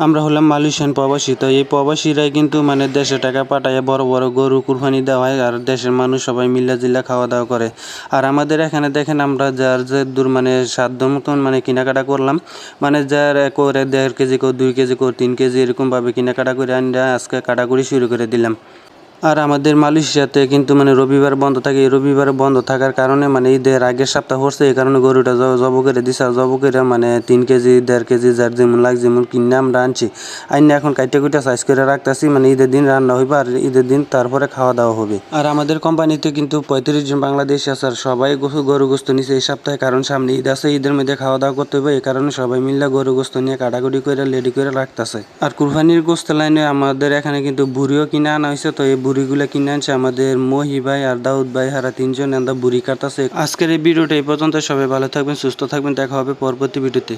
আমরা হলাম মালয়েশিয়ান প্রবাসী। তো এই প্রবাসীরাই কিন্তু মানে দেশে টাকা পাঠায় বড় বড় গরু কুরবানি দেওয়া হয়, আর দেশের মানুষ সবাই মিল্লা জিল্লা খাওয়া দাওয়া করে। আর আমাদের এখানে দেখেন আমরা যার যে দূর মানে সাধ্য মতন মানে কেনাকাটা করলাম, মানে যার করে 1.5 কেজি কেউ 2 কেজি কেউ 3 কেজি এরকমভাবে কেনাকাটা করে আনরা আজকে কাটাকুটি শুরু করে দিলাম। আর আমাদের মালয়েশিয়াতে কিন্তু মানে রবিবার বন্ধ থাকে। এই রবিবার বন্ধ থাকার কারণে মানে ঈদের আগের সপ্তাহ পড়ছে, এই কারণে গরুটা জব করে দিছে। আর জব করে মানে 3 কেজি 1.5 কেজি যার যেমন লাগে যেমন কিনে আমরা আনছি, আইনে এখন কাইটা কুইটা সাইজ করে রাখতেছি। মানে ঈদের দিন রান্না হইবে আর ঈদের দিন তারপরে খাওয়া দাওয়া হবে। আর আমাদের কোম্পানিতে কিন্তু 35 জন বাংলাদেশি আছে, আর সবাই গরু গোস্ত নিছে এই সপ্তাহে, কারণ সামনে ঈদ আছে, ঈদের মধ্যে খাওয়া দাওয়া করতে হবে। এই কারণে সবাই মিলে গরু গোস্ত নিয়ে কাটাকুটি করে রেডি করে রাখতেছে। আর কুরবানির গোস্ত লাইনে আমাদের এখানে কিন্তু বুড়িও কিনে আনা হয়েছে। তো এই বুড়িগুলো কিনে আনছে আমাদের মহি ভাই আর দাউদ ভাই, হারা 3 জন বুড়ি কাটতেছে। আজকের এই ভিডিওটা এই পর্যন্ত। সবাই ভালো থাকবেন, সুস্থ থাকবেন, দেখা হবে পরবর্তী ভিডিওতে।